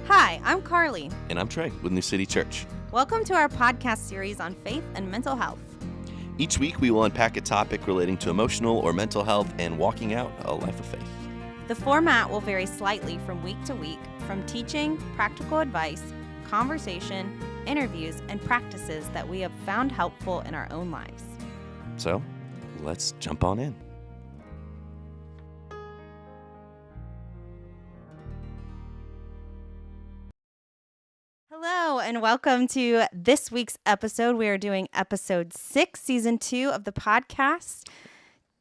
Hi, I'm Carly. And I'm Trey with New City Church. Welcome to our podcast series on faith and mental health. Each week we will unpack a topic relating to emotional or mental health and walking out a life of faith. The format will vary slightly from week to week, from teaching, practical advice, conversation, interviews, and practices that we have found helpful in our own lives. So, let's jump on in. Hello, and welcome to this week's episode. We are doing episode 6, season 2 of the podcast.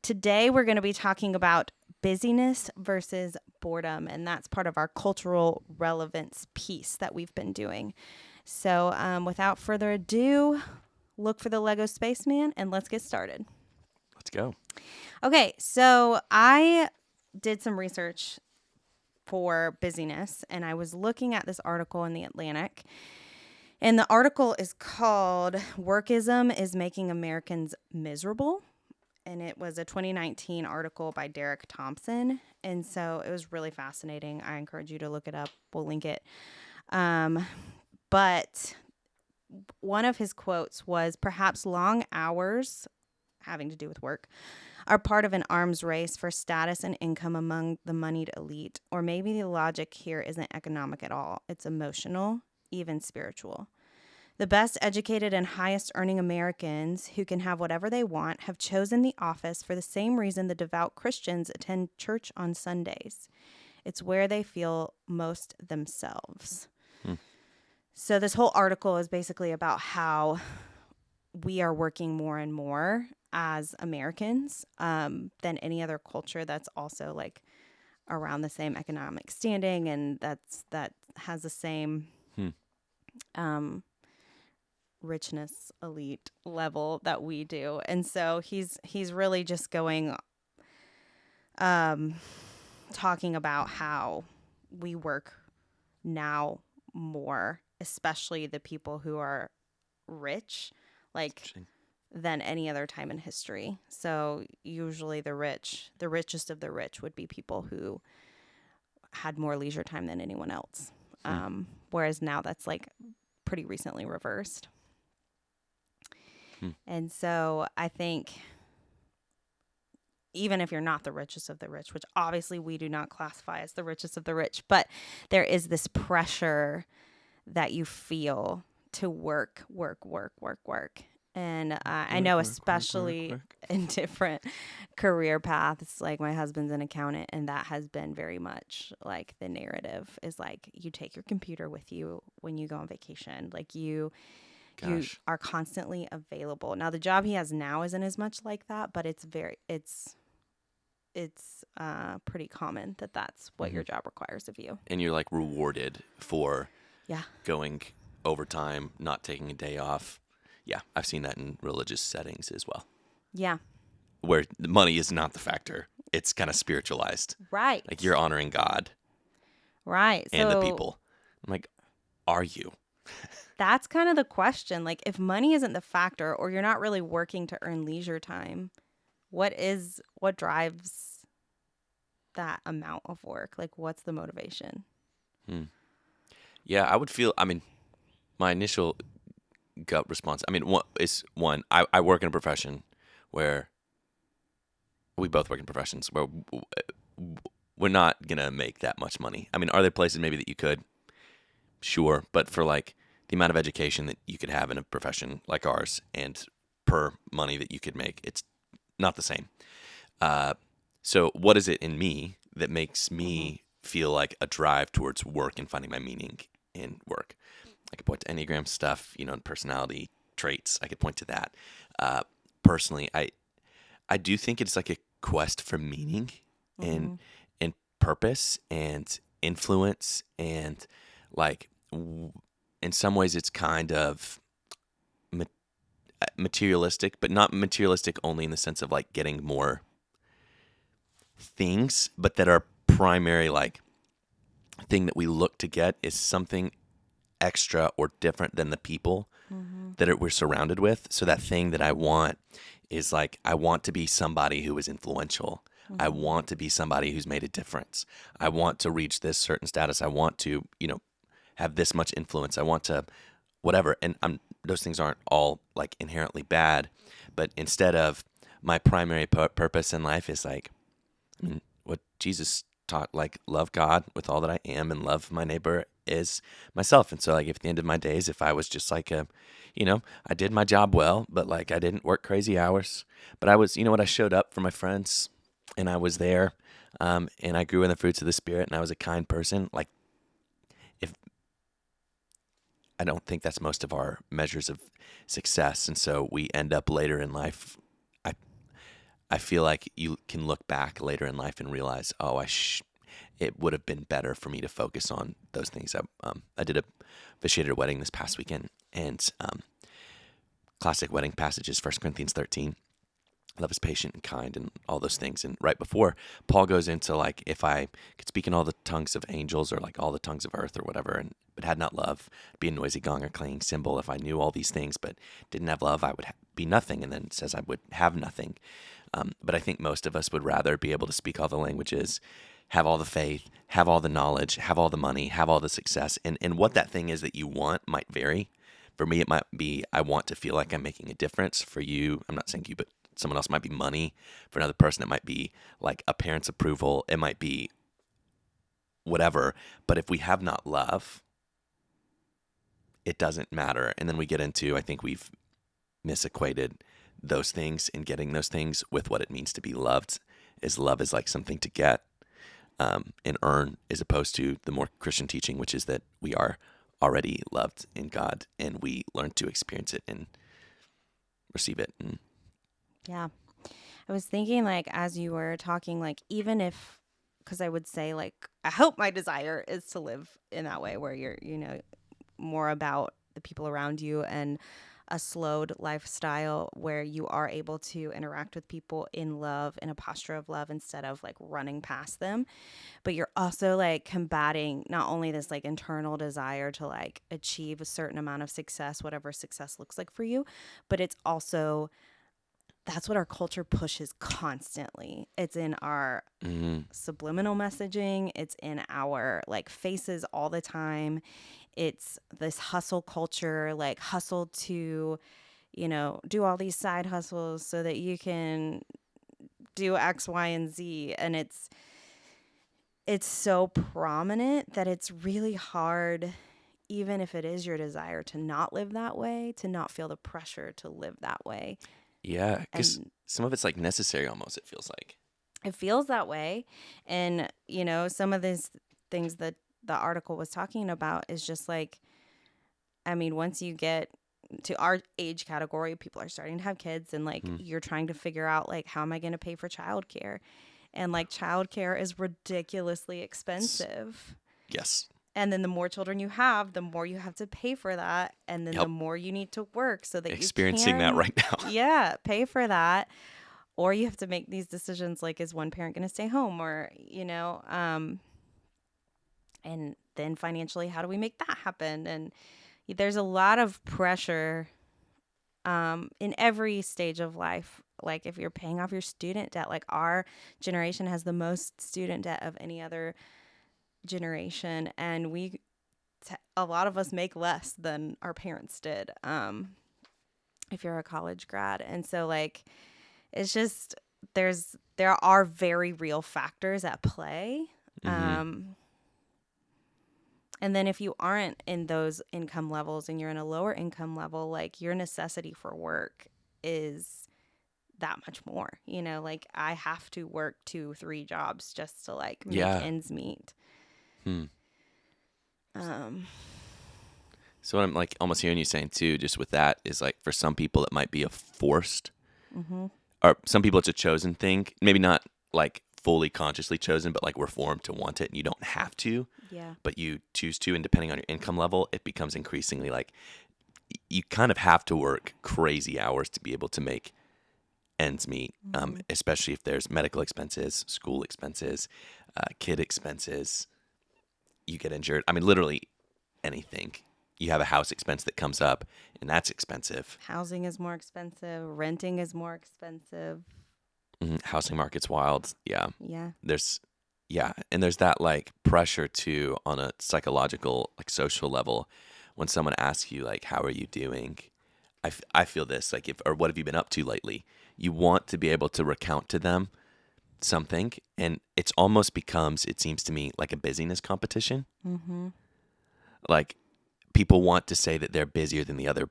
Today, we're going to be talking about busyness versus boredom, and that's part of our cultural relevance piece that we've been doing. So without further ado, look for the Lego Spaceman, and let's get started. Let's go. Okay, so I did some research for busyness, and I was looking at this article in The Atlantic, and the article is called "Workism is Making Americans Miserable," and it was a 2019 article by Derek Thompson, and so it was really fascinating. I encourage you to look it up. We'll link it. But one of his quotes was, "Perhaps long hours," having to do with work, "are part of an arms race for status and income among the moneyed elite. Or maybe the logic here isn't economic at all. It's emotional, even spiritual. The best educated and highest earning Americans who can have whatever they want have chosen the office for the same reason the devout Christians attend church on Sundays. It's where they feel most themselves." So this whole article is basically about how we are working more and more as Americans than any other culture that's also like around the same economic standing, and that has the same richness elite level that we do. And so he's really just going talking about how we work now more, especially the people who are rich, like than any other time in history. So usually the richest of the rich would be people who had more leisure time than anyone else. Whereas now that's like pretty recently reversed. And so I think even if you're not the richest of the rich, which obviously we do not classify as the richest of the rich, but there is this pressure that you feel to work. And I know especially in different career paths, like my husband's an accountant, and that has been very much like the narrative is like you take your computer with you when you go on vacation. Like you are constantly available. Now the job he has now isn't as much like that, but it's pretty common that that's what your job requires of you. And you're like rewarded for going overtime, not taking a day off. Yeah, I've seen that in religious settings as well. Yeah. Where the money is not the factor. It's kind of spiritualized. Right. Like you're honoring God. Right. And the people. I'm like, are you? That's kind of the question. Like if money isn't the factor, or you're not really working to earn leisure time, what drives that amount of work? Like what's the motivation? Yeah, I would feel, my initial gut response, I work in a profession where we both work in professions where we're not going to make that much money. Are there places maybe that you could? Sure. But for like the amount of education that you could have in a profession like ours and per money that you could make, it's not the same. So what is it in me that makes me feel like a drive towards work and finding my meaning in work? I could point to Enneagram stuff, and personality traits. I could point to that. Personally, I do think it's like a quest for meaning and purpose and influence, and like in some ways it's kind of materialistic, but not materialistic only in the sense of like getting more things, but that our primary like thing that we look to get is something extra or different than the people that we're surrounded with. So that thing that I want is like, I want to be somebody who is influential. I want to be somebody who's made a difference. I want to reach this certain status. I want to, have this much influence. I want to whatever. And those things aren't all like inherently bad, but instead of my primary purpose in life is like, I mean, what Jesus taught, like love God with all that I am and love my neighbor is myself. And so like if at the end of my days, if I was just like I did my job well, but like I didn't work crazy hours, but I was, I showed up for my friends and I was there, and I grew in the fruits of the Spirit and I was a kind person. Like if I don't think that's most of our measures of success. And so we end up later in life. I feel like you can look back later in life and realize, oh, it would have been better for me to focus on those things. I did officiated a wedding this past weekend, and classic wedding passage is 1 Corinthians 13. Love is patient and kind and all those things. And right before, Paul goes into like, if I could speak in all the tongues of angels or like all the tongues of earth or whatever, but had not love, be a noisy gong or clanging cymbal. If I knew all these things but didn't have love, I would be nothing. And then it says I would have nothing. But I think most of us would rather be able to speak all the languages, have all the faith, have all the knowledge, have all the money, have all the success. And what that thing is that you want might vary. For me, it might be I want to feel like I'm making a difference. For you, I'm not saying you, but someone else might be money. For another person, it might be like a parent's approval. It might be whatever. But if we have not love, it doesn't matter. And then we get into, I think we've misequated those things and getting those things with what it means to be loved. Love is like something to get and earn, as opposed to the more Christian teaching, which is that we are already loved in God and we learn to experience it and receive it. And Yeah. I was thinking, like, as you were talking, like, even if, because I would say, like, I hope my desire is to live in that way where you're, more about the people around you and a slowed lifestyle where you are able to interact with people in love, in a posture of love, instead of like running past them. But you're also like combating not only this like internal desire to like achieve a certain amount of success, whatever success looks like for you, but it's also, that's what our culture pushes constantly. It's in our subliminal messaging. It's in our like faces all the time. It's this hustle culture, like hustle to, do all these side hustles so that you can do X, Y, and Z. And it's so prominent that it's really hard, even if it is your desire to not live that way, to not feel the pressure to live that way. yeah, because And some of it's like necessary almost, it feels like. it feels that way. And, some of these things that the article was talking about is just like, I mean, once you get to our age category, people are starting to have kids and like you're trying to figure out like, how am I going to pay for childcare? And like childcare is ridiculously expensive. Yes. And then the more children you have, the more you have to pay for that. And then Yep. the more you need to work so that Experiencing that right now. Yeah, pay for that. Or you have to make these decisions like, is one parent going to stay home? Or, and then financially, how do we make that happen? And there's a lot of pressure in every stage of life. Like if you're paying off your student debt, like our generation has the most student debt of any other generation. And a lot of us make less than our parents did if you're a college grad. And so like, it's just, there are very real factors at play. And then if you aren't in those income levels and you're in a lower income level, like your necessity for work is that much more, like I have to work 2-3 jobs just to like make ends meet. So what I'm like almost hearing you saying too, just with that, is like for some people it might be a forced, or some people it's a chosen thing. Maybe not like fully consciously chosen, but like we're formed to want it and you don't have to. Yeah. But you choose to, and depending on your income level, it becomes increasingly like you kind of have to work crazy hours to be able to make ends meet, especially if there's medical expenses, school expenses, kid expenses, you get injured. I mean, literally anything. You have a house expense that comes up, and that's expensive. Housing is more expensive. Renting is more expensive. Housing market's wild. Yeah. Yeah. There's Yeah, and there's that like pressure too on a psychological, like social level when someone asks you like, "How are you doing?" I feel this like if or what have you been up to lately? You want to be able to recount to them something, and it's almost becomes, it seems to me, like a busyness competition. Mm-hmm. Like people want to say that they're busier than the other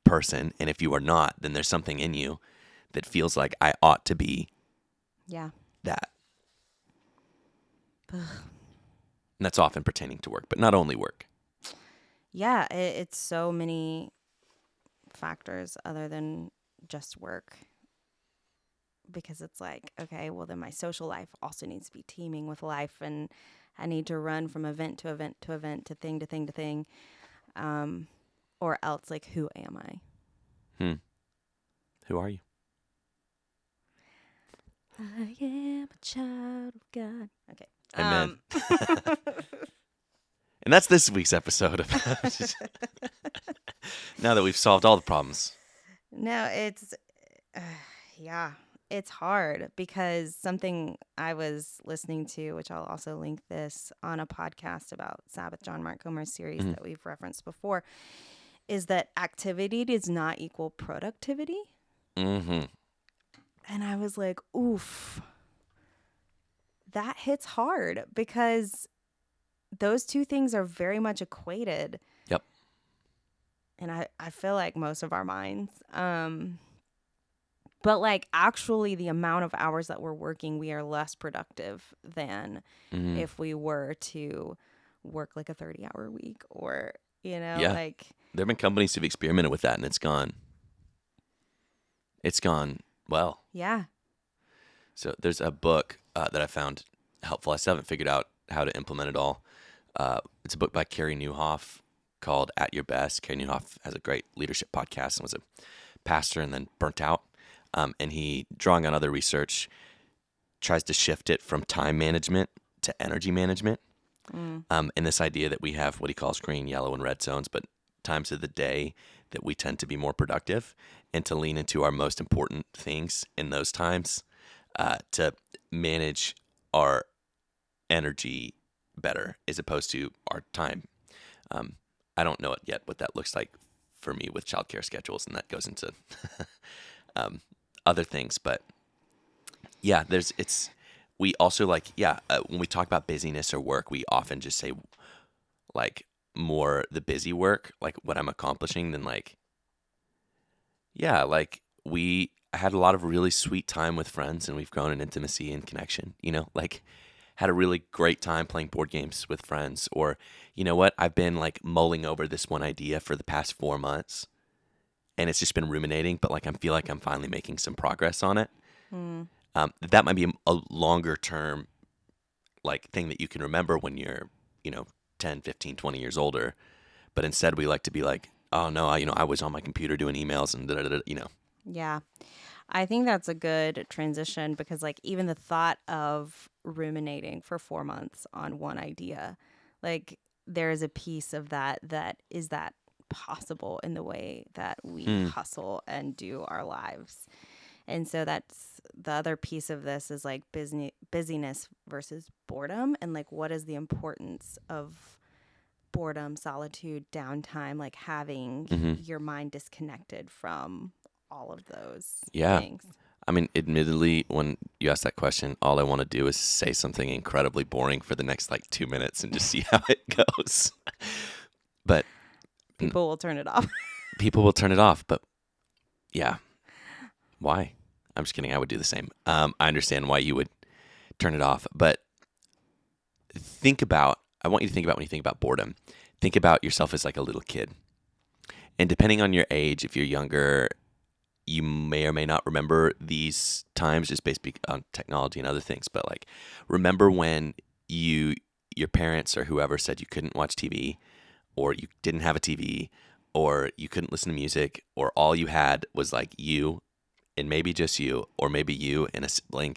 person, and if you are not, then there's something in you that feels like I ought to be Yeah. that. And that's often pertaining to work, but not only work. Yeah, it's so many factors other than just work. Because it's like, okay, well, then my social life also needs to be teeming with life, and I need to run from event to event to event to thing to thing to thing. Or else, like, who am I? Hmm. Who are you? I am a child of God. Okay. Amen. And that's this week's episode of now that we've solved all the problems. No, it's, uh, yeah, it's hard because something I was listening to, which I'll also link this on a podcast about Sabbath, John Mark Comer's series Mm-hmm. that we've referenced before, is that activity does not equal productivity. Mm-hmm. And I was like, oof, that hits hard because those two things are very much equated. Yep. And I feel like most of our minds. But like actually the amount of hours that we're working, we are less productive than Mm-hmm. if we were to work like a 30-hour week or, Yeah. like, There have been companies who've experimented with that, and it's gone. It's gone well. yeah. So there's a book that I found helpful. I still haven't figured out how to implement it all. It's a book by Carey Nieuwhof called At Your Best. Carey Nieuwhof has a great leadership podcast and was a pastor and then burnt out. And he, drawing on other research, tries to shift it from time management to energy management. And this idea that we have what he calls green, yellow, and red zones, but times of the day that we tend to be more productive and to lean into our most important things in those times to manage our energy better as opposed to our time. I don't know it yet what that looks like for me with childcare schedules, and that goes into other things. But yeah, we also when we talk about busyness or work, we often just say like more the busy work, like what I'm accomplishing, than like, yeah, like I had a lot of really sweet time with friends and we've grown in intimacy and connection, like had a really great time playing board games with friends. Or, you know what, I've been like mulling over this one idea for the past 4 months and it's just been ruminating, but like I feel like I'm finally making some progress on it. Mm. That might be a longer term like thing that you can remember when you're, 10, 15, 20 years older. But instead we like to be like, oh no, I was on my computer doing emails and da. Yeah. I think that's a good transition because, like, even the thought of ruminating for 4 months on one idea, like, there is a piece of that possible in the way that we Hmm. hustle and do our lives. And so that's the other piece of this is like busyness versus boredom, and like what is the importance of boredom, solitude, downtime, like having Mm-hmm. your mind disconnected from all of those Yeah. things. I mean, admittedly, when you ask that question, all I want to do is say something incredibly boring for the next like 2 minutes and just see how it goes. But People will turn it off. people will turn it off. But yeah, why? I'm just kidding. I would do the same. I understand why you would turn it off. But I want you to think about when you think about boredom, think about yourself as like a little kid. And depending on your age, if you're younger, you may or may not remember these times just based on technology and other things. But like, remember when your parents or whoever said you couldn't watch TV, or you didn't have a TV, or you couldn't listen to music, or all you had was like you and maybe just you, or maybe you and a sibling,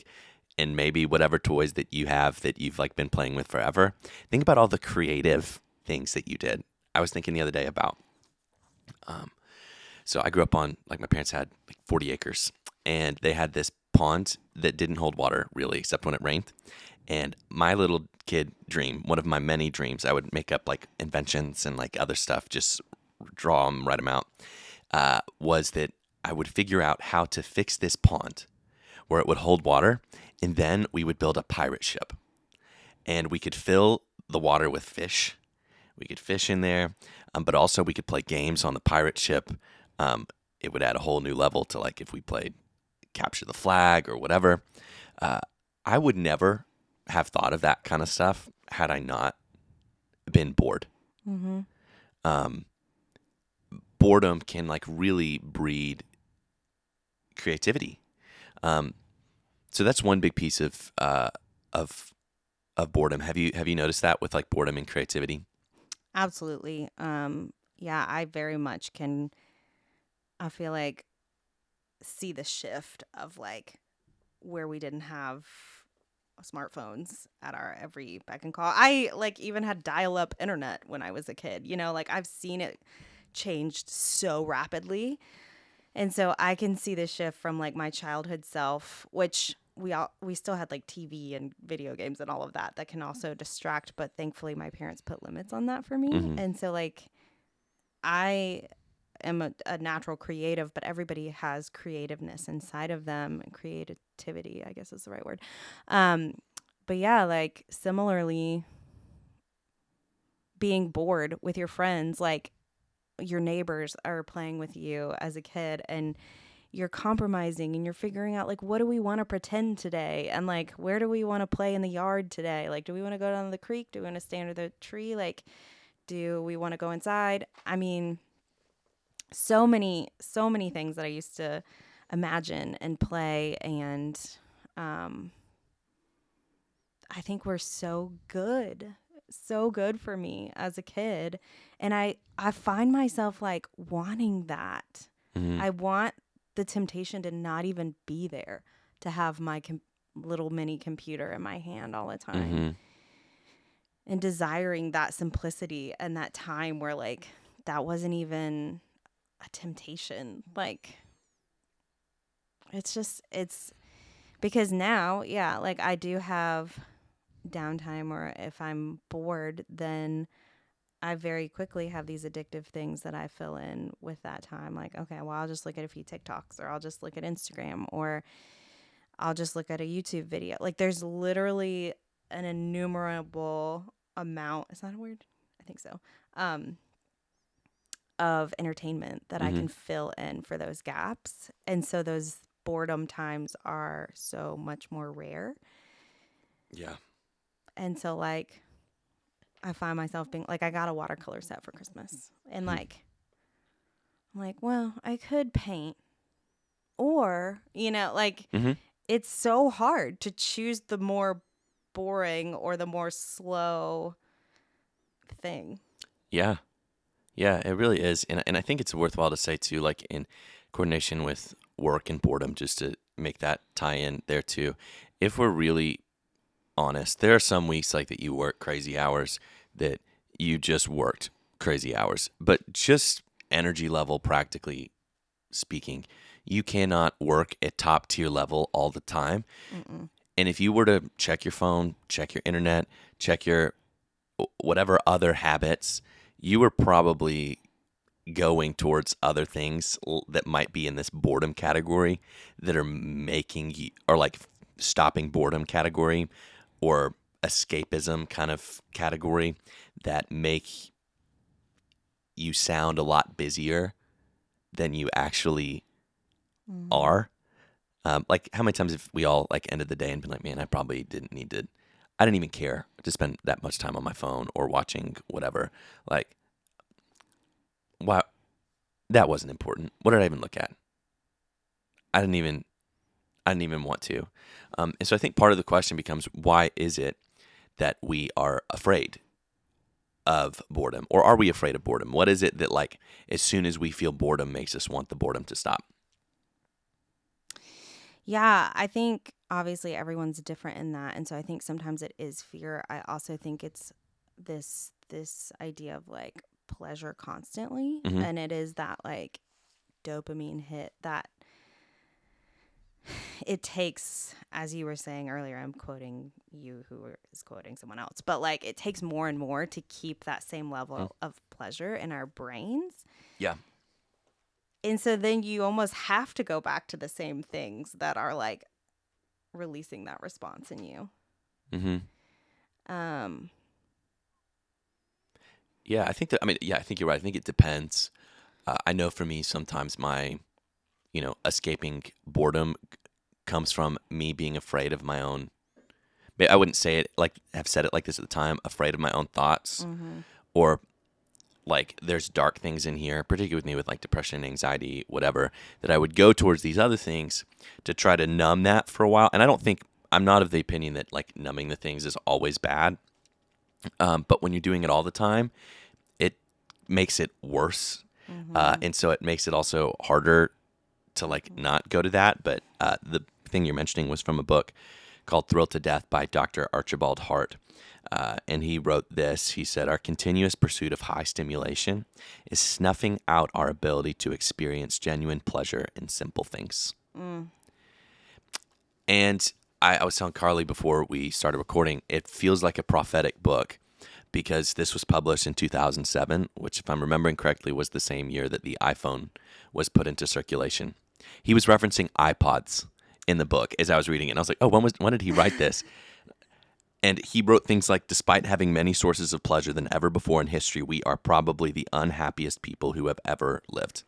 and maybe whatever toys that you have that you've like been playing with forever. Think about all the creative things that you did. I was thinking the other day about, so I grew up on, like, my parents had like 40 acres and they had this pond that didn't hold water really except when it rained. And my little kid dream, one of my many dreams, I would make up like inventions and like other stuff, just draw them, write them out, was that I would figure out how to fix this pond where it would hold water. And then we would build a pirate ship and we could fill the water with fish. We could fish in there, but also we could play games on the pirate ship. It would add a whole new level to like if we played capture the flag or whatever. I would never have thought of that kind of stuff had I not been bored. Mm-hmm. Boredom can like really breed creativity. So that's one big piece of boredom. Have you noticed that with like boredom and creativity? Absolutely. Yeah, I very much can, I feel like, see the shift of like where we didn't have smartphones at our every beck and call. I like even had dial-up internet when I was a kid. Like I've seen it changed so rapidly. And so I can see the shift from like my childhood self, which we still had like TV and video games and all of that can also distract, but thankfully my parents put limits on that for me. Mm-hmm. And so like I am a natural creative, but everybody has creativeness inside of them, and creativity, I guess is the right word. Um, but yeah, like similarly, being bored with your friends, like your neighbors are playing with you as a kid and you're compromising and you're figuring out like what do we want to pretend today and like where do we want to play in the yard today, like do we want to go down to the creek, do we want to stay under the tree, like do we want to go inside. I mean, so many things that I used to imagine and play, and um I think were so good for me as a kid, and I find myself like wanting that. Mm-hmm. I want the temptation to not even be there, to have my little mini computer in my hand all the time, Mm-hmm. and desiring that simplicity and that time where like that wasn't even a temptation. Like it's because now, yeah, like I do have downtime, or if I'm bored, then I very quickly have these addictive things that I fill in with that time. Like, okay, well, I'll just look at a few TikToks, or I'll just look at Instagram, or I'll just look at a YouTube video. Like, there's literally an innumerable amount. Is that a word? I think so. Um, of entertainment that I Mm-hmm. can fill in for those gaps. And so those boredom times are so much more rare. Yeah. And so, like, I find myself being like, I got a watercolor set for Christmas. And, Mm-hmm. like, I'm like, well, I could paint. Or, like, Mm-hmm. it's so hard to choose the more boring or the more slow thing. Yeah. Yeah, it really is. And I think it's worthwhile to say too, like in coordination with work and boredom, just to make that tie in there too. If we're really honest, there are some weeks like that you work crazy hours, that you just worked crazy hours. But just energy level, practically speaking, you cannot work at top tier level all the time. Mm-mm. And if you were to check your phone, check your internet, check your whatever other habits, you were probably going towards other things that might be in this boredom category, that are making you, or like stopping boredom category, or escapism kind of category, that make you sound a lot busier than you actually Mm-hmm. are. Like how many times have we all like ended the day and been like, man, I probably didn't need to, I didn't even care to spend that much time on my phone or watching whatever. Like, wow, that wasn't important. What did I even look at? I didn't even I didn't even want to. And so I think part of the question becomes, why is it that we are afraid of boredom? Or are we afraid of boredom? What is it that, like, as soon as we feel boredom, makes us want the boredom to stop? Yeah, I think obviously everyone's different in that. And so I think sometimes it is fear. I also think it's this idea of like pleasure constantly. Mm-hmm. And it is that like dopamine hit that it takes, as you were saying earlier, I'm quoting you who is quoting someone else, but like it takes more and more to keep that same Mm. level of pleasure in our brains. Yeah. And so then you almost have to go back to the same things that are like releasing that response in you. Mm-hmm. Um, Yeah, I think that. I mean, yeah, I think you're right. I think it depends. I know for me, sometimes my, escaping boredom comes from me being afraid of my own. I wouldn't say it like have said it like this at the time. Afraid of my own thoughts, mm-hmm. or like there's dark things in here, particularly with me with like depression, anxiety, whatever. That I would go towards these other things to try to numb that for a while. And I don't think I'm not of the opinion that like numbing the things is always bad. But when you're doing it all the time, it makes it worse. Mm-hmm. And so it makes it also harder to like Mm-hmm. not go to that. But the thing you're mentioning was from a book called Thrilled to Death by Dr. Archibald Hart. And he wrote this. He said, "Our continuous pursuit of high stimulation is snuffing out our ability to experience genuine pleasure in simple things." Mm. And I was telling Carly before we started recording, it feels like a prophetic book because this was published in 2007, which, if I'm remembering correctly, was the same year that the iPhone was put into circulation. He was referencing iPods in the book as I was reading it. And I was like, oh, when did he write this? And he wrote things like, "Despite having many sources of pleasure than ever before in history, we are probably the unhappiest people who have ever lived."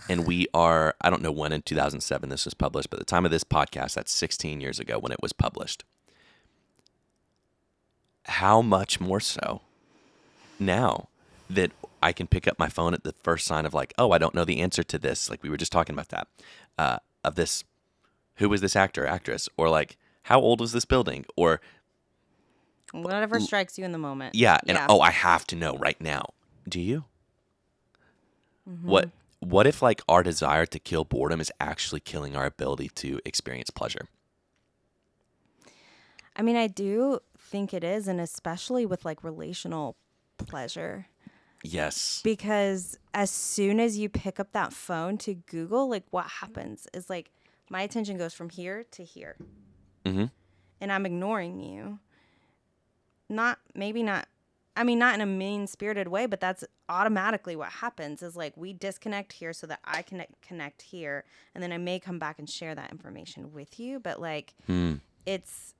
And we are, I don't know when in 2007 this was published, but at the time of this podcast, that's 16 years ago when it was published. How much more so now that I can pick up my phone at the first sign of like, oh, I don't know the answer to this. Like we were just talking about that, of this, who was this actor, actress, or like, how old was this building? Or Whatever strikes you in the moment. yeah, and Yeah. oh, I have to know right now. Do you? Mm-hmm. What if like our desire to kill boredom is actually killing our ability to experience pleasure? I mean, I do think it is, and especially with like relational pleasure. Yes. Because as soon as you pick up that phone to Google, like what happens is like my attention goes from here to here, Mm-hmm. and I'm ignoring you. Not, maybe not, I mean, not in a mean spirited way, but that's automatically what happens is like we disconnect here so that I can connect here. And then I may come back and share that information with you. But like, Hmm. it's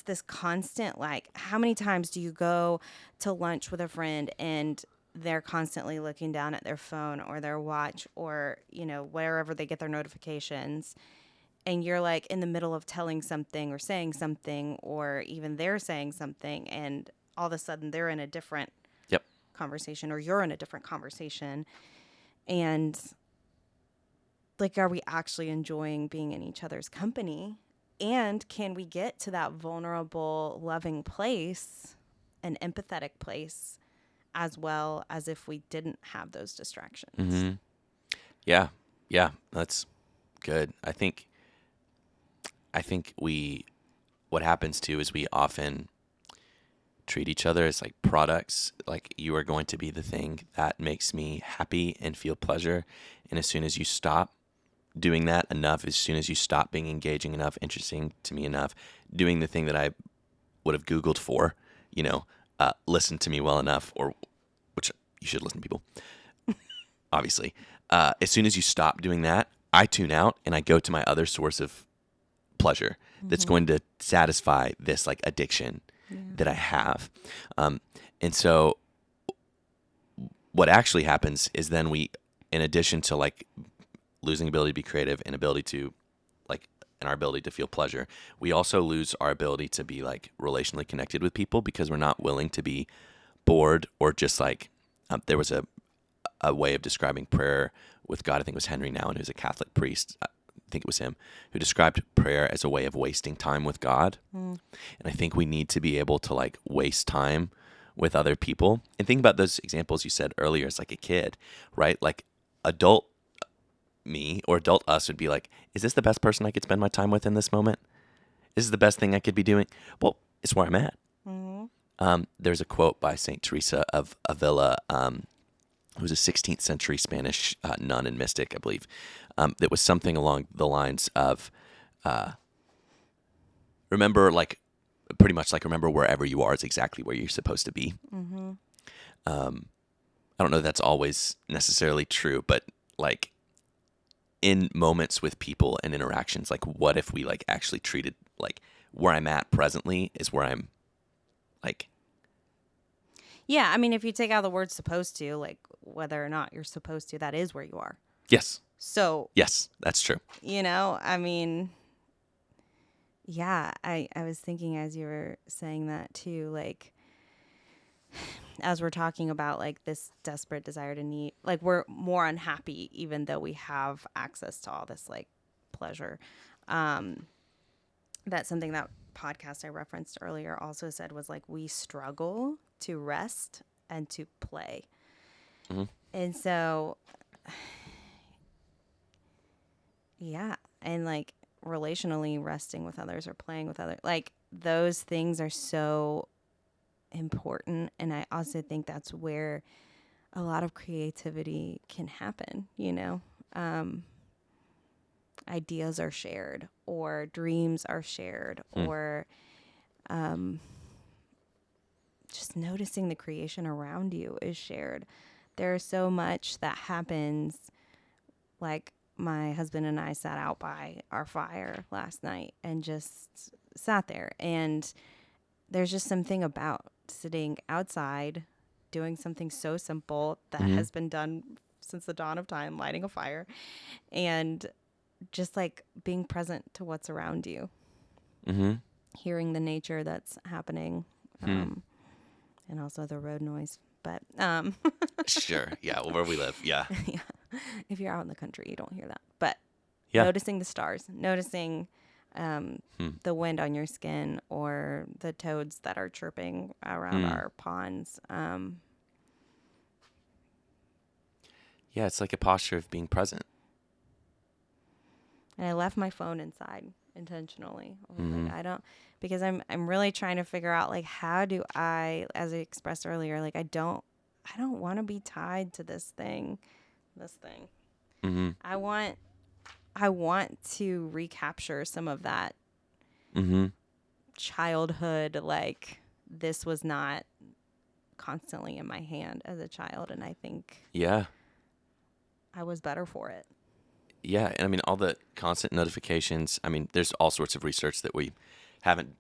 this constant, like, how many times do you go to lunch with a friend and they're constantly looking down at their phone or their watch or, wherever they get their notifications, and you're like in the middle of telling something or saying something, or even they're saying something, and all of a sudden they're in a different Yep. conversation or you're in a different conversation. And like, are we actually enjoying being in each other's company? And can we get to that vulnerable, loving place, an empathetic place, as well as if we didn't have those distractions? Mm-hmm. Yeah. Yeah. That's good. I think what happens too is we often treat each other as like products. Like you are going to be the thing that makes me happy and feel pleasure. And as soon as you stop doing that enough, as soon as you stop being engaging enough, interesting to me enough, doing the thing that I would have Googled for, listen to me well enough, or which you should listen to people, obviously. As soon as you stop doing that, I tune out and I go to my other source of pleasure that's going to satisfy this like addiction that I have. And so what actually happens is then we, in addition to like losing ability to be creative and ability to like, and our ability to feel pleasure, we also lose our ability to be like relationally connected with people because we're not willing to be bored or just like, there was a way of describing prayer with God. I think it was Henry Nouwen, who's a Catholic priest. I think it was him who described prayer as a way of wasting time with God. And I think we need to be able to like waste time with other people. And think about those examples you said earlier as like a kid, right? Like adult me or adult us would be like, is this the best person I could spend my time with in this moment? Is this the best thing I could be doing? Well, it's where I'm at. There's a quote by Saint Teresa of Avila, who was a 16th century Spanish nun and mystic, I believe, that was something along the lines of, remember, like, pretty much like remember wherever you are is exactly where you're supposed to be. Mm-hmm. I don't know if that's always necessarily true, but like in moments with people and interactions, like what if we like actually treated like where I'm at presently is where I'm like, Yeah, I mean, if you take out the word supposed to, like whether or not you're supposed to, that is where you are. yes, So, yes, that's true. I mean, yeah, I was thinking as you were saying that too, like, as we're talking about like this desperate desire to need, like we're more unhappy even though we have access to all this like pleasure. That's something that podcast I referenced earlier also said was like we struggle to rest and to play. Mm-hmm. And so, yeah, and like relationally resting with others or playing with others, like those things are so important. And I also think that's where a lot of creativity can happen, ideas are shared or dreams are shared or just noticing the creation around you is shared. There's so much that happens. Like my husband and I sat out by our fire last night and just sat there. And there's just something about sitting outside doing something so simple that Mm-hmm. has been done since the dawn of time, lighting a fire, and just like being present to what's around you, Mm-hmm. hearing the nature that's happening, and also the road noise. But Sure. Yeah. Where we live. Yeah. yeah, if you're out in the country, you don't hear that. But Yeah. noticing the stars, noticing the wind on your skin or the toads that are chirping around our ponds. Yeah. It's like a posture of being present. And I left my phone inside intentionally. I was like, I don't, because I'm really trying to figure out like how do I, as I expressed earlier, like I don't want to be tied to this thing. Mm-hmm. I want to recapture some of that Mm-hmm. childhood, like this was not constantly in my hand as a child, and I think Yeah. I was better for it. Yeah, and I mean all the constant notifications. I mean, there's all sorts of research that we haven't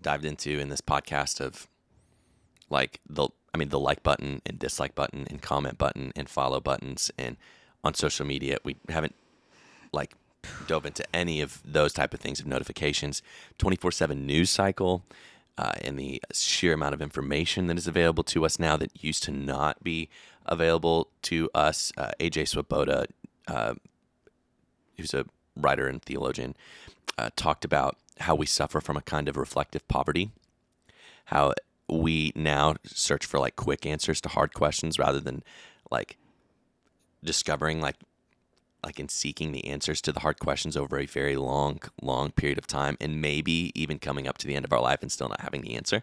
dived into in this podcast of like the like button and dislike button and comment button and follow buttons and on social media. We haven't like dove into any of those type of things of notifications. 24/7 news cycle. And the sheer amount of information that is available to us now that used to not be available to us. AJ Swoboda, who's a writer and theologian, talked about how we suffer from a kind of reflective poverty, how we now search for like quick answers to hard questions rather than like discovering like and seeking the answers to the hard questions over a very long period of time, and maybe even coming up to the end of our life and still not having the answer.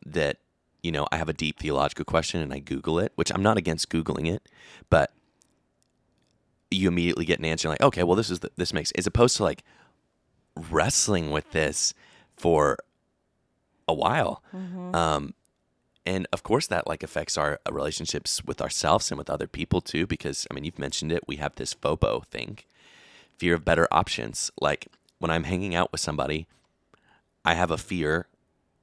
That, I have a deep theological question and I Google it, which I'm not against Googling it, but you immediately get an answer like, okay, well, this makes, as opposed to like wrestling with this for a while. And of course that like affects our relationships with ourselves and with other people too, because I mean, you've mentioned it. We have this FOBO thing, fear of better options. Like when I'm hanging out with somebody, I have a fear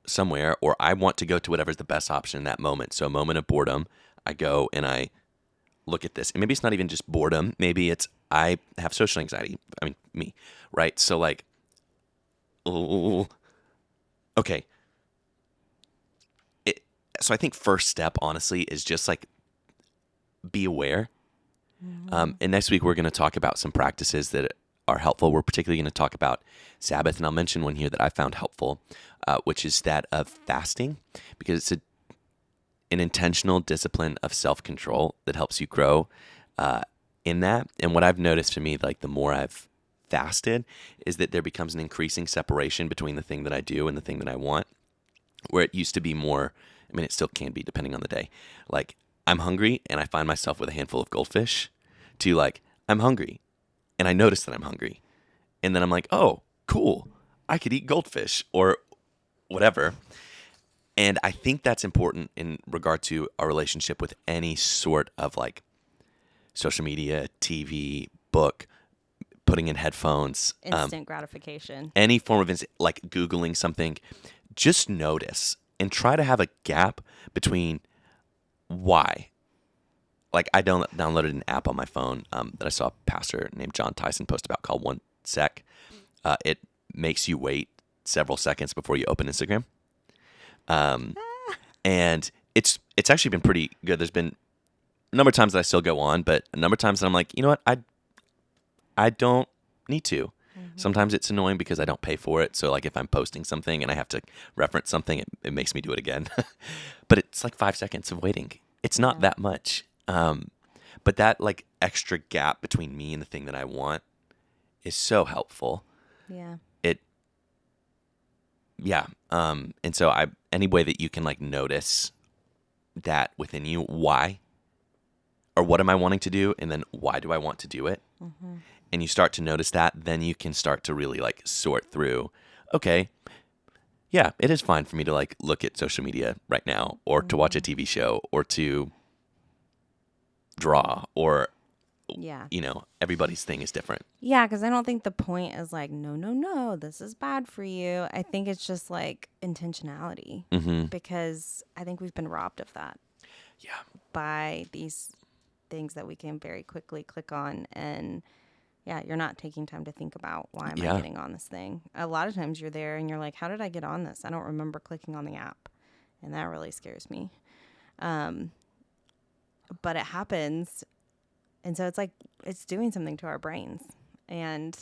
somewhere, or I want to go to whatever's the best option in that moment. So a moment of boredom, I go and I look at this. And maybe it's not even just boredom. Maybe it's I have social anxiety. I mean, me, right? So like, oh, okay. So I think first step, honestly, is just like be aware. And next week we're going to talk about some practices that are helpful. We're particularly going to talk about Sabbath, and I'll mention one here that I found helpful, which is that of fasting, because it's an intentional discipline of self-control that helps you grow in that. And what I've noticed to me, like the more I've fasted, is that there becomes an increasing separation between the thing that I do and the thing that I want, where it used to be more, I mean, it still can be depending on the day. Like I'm hungry and I find myself with a handful of goldfish, to like I'm hungry and I notice that I'm hungry and then I'm like, oh, cool, I could eat goldfish or whatever. And I think that's important in regard to our relationship with any sort of like social media, TV, book, putting in headphones, Instant gratification. any form of like Googling something. Just notice and try to have a gap between why. Like I downloaded an app on my phone that I saw a pastor named John Tyson post about called 1Sec. It makes you wait several seconds before you open Instagram. And it's actually been pretty good. There's been a number of times that I still go on, but a number of times that I'm like, you know what, I don't need to. Sometimes it's annoying because I don't pay for it. So like if I'm posting something and I have to reference something, it makes me do it again. But it's like 5 seconds of waiting. It's not that much. But that like extra gap between me and the thing that I want is so helpful. Yeah. Yeah. And so any way that you can like notice that within you, why or what am I wanting to do? And then why do I want to do it? And you start to notice that, then you can start to really like sort through, okay, yeah, it is fine for me to like look at social media right now or to watch a TV show or to draw or, Yeah. you know, everybody's thing is different. Yeah, because I don't think the point is like, no, this is bad for you. I think it's just like intentionality because I think we've been robbed of that. Yeah. By these things that we can very quickly click on. And yeah, you're not taking time to think about why am I getting on this thing. A lot of times you're there and you're like, how did I get on this? I don't remember clicking on the app. And that really scares me. But it happens. And so it's like, it's doing something to our brains. And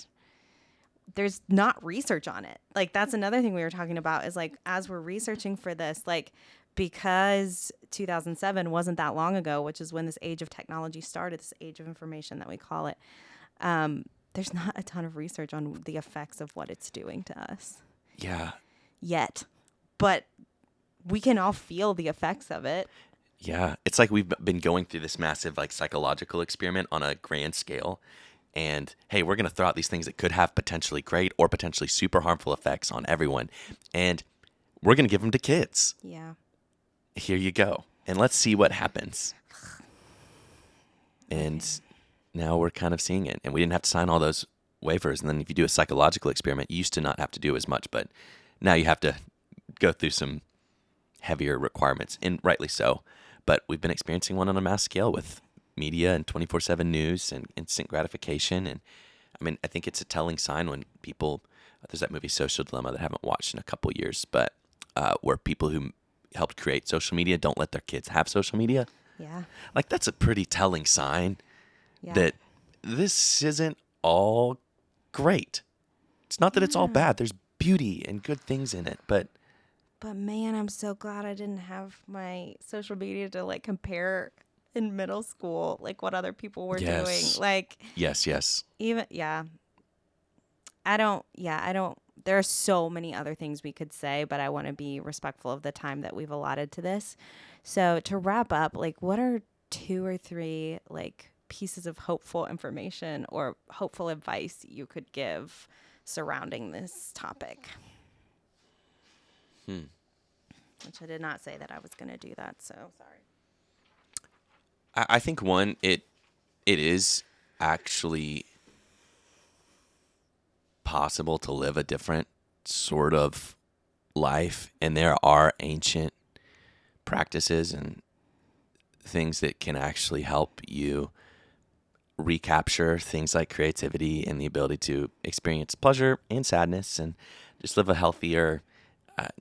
there's not research on it. Like, that's another thing we were talking about is like, as we're researching for this, like, because 2007 wasn't that long ago, which is when this age of technology started, this age of information that we call it, there's not a ton of research on the effects of what it's doing to us. Yeah. Yet. But we can all feel the effects of it. Yeah. It's like we've been going through this massive like psychological experiment on a grand scale. And hey, we're going to throw out these things that could have potentially great or potentially super harmful effects on everyone. And we're going to give them to kids. Yeah. Here you go. And let's see what happens. And now we're kind of seeing it. And we didn't have to sign all those waivers. And then if you do a psychological experiment, you used to not have to do as much. But now you have to go through some heavier requirements, and rightly so. But we've been experiencing one on a mass scale with media and 24/7 news and instant gratification. And I mean, I think it's a telling sign when people, there's that movie Social Dilemma that I haven't watched in a couple years, but where people who helped create social media don't let their kids have social media. Yeah. Like, that's a pretty telling sign that this isn't all great. It's not that it's all bad. There's beauty and good things in it, but man, I'm so glad I didn't have my social media to like compare in middle school, like what other people were doing. Like, yes. Even, I don't, there are so many other things we could say, but I want to be respectful of the time that we've allotted to this. So to wrap up, like, what are 2 or 3 like pieces of hopeful information or hopeful advice you could give surrounding this topic? Which I did not say that I was going to do that, so sorry. I think one, it is actually possible to live a different sort of life, and there are ancient practices and things that can actually help you recapture things like creativity and the ability to experience pleasure and sadness and just live a healthier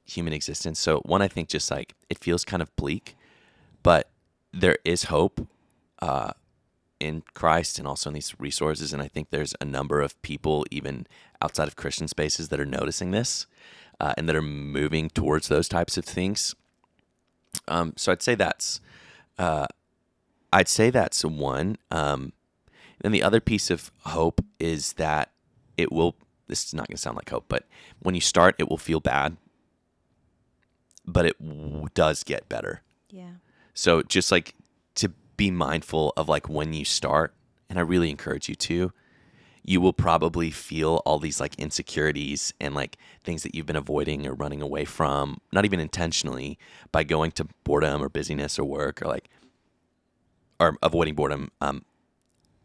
human existence. So one, I think just like it feels kind of bleak, but there is hope in Christ and also in these resources. And I think there's a number of people, even outside of Christian spaces, that are noticing this and that are moving towards those types of things. So I'd say that's one. Then the other piece of hope is that this is not going to sound like hope, but when you start, it will feel bad, but it does get better. Yeah. So just like to be mindful of like when you start, and I really encourage you to, you will probably feel all these like insecurities and like things that you've been avoiding or running away from, not even intentionally, by going to boredom or busyness or work or avoiding boredom.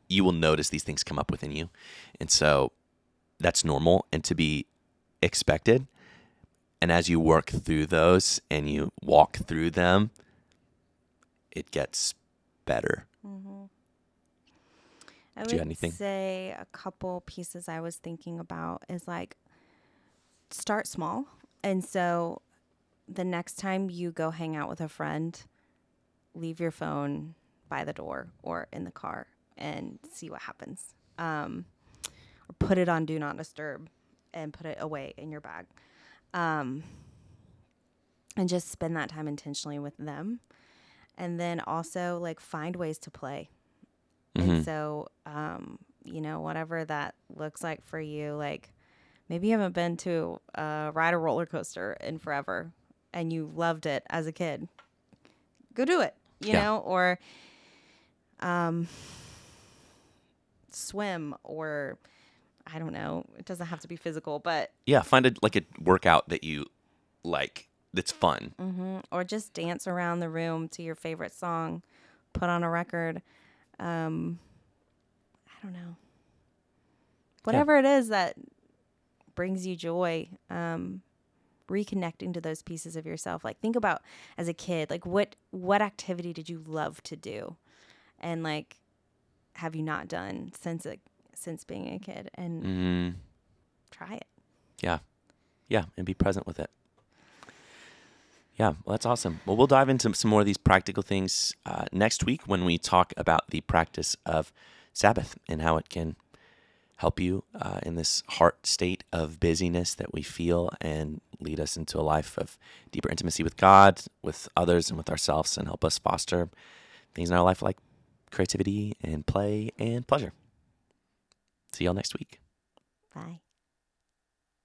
You will notice these things come up within you. And so that's normal and to be expected. And as you work through those and you walk through them, it gets better. Mm-hmm. I Did you would have anything? say a couple pieces I was thinking about is like start small. And so the next time you go hang out with a friend, leave your phone by the door or in the car and see what happens. Or put it on Do Not Disturb and put it away in your bag. And just spend that time intentionally with them. And then also like find ways to play. Mm-hmm. And so, whatever that looks like for you, like maybe you haven't been to ride a roller coaster in forever and you loved it as a kid. Go do it, or swim, or I don't know. It doesn't have to be physical, but Yeah, find a workout that you like that's fun. or just dance around the room to your favorite song, put on a record. I don't know. Whatever it is that brings you joy, reconnecting to those pieces of yourself. Like think about as a kid, like what activity did you love to do, and like have you not done since being a kid, and try it. Yeah, and be present with it. Yeah, well, that's awesome. Well, we'll dive into some more of these practical things next week when we talk about the practice of Sabbath and how it can help you in this heart state of busyness that we feel and lead us into a life of deeper intimacy with God, with others, and with ourselves, and help us foster things in our life like creativity and play and pleasure. See y'all next week. Bye.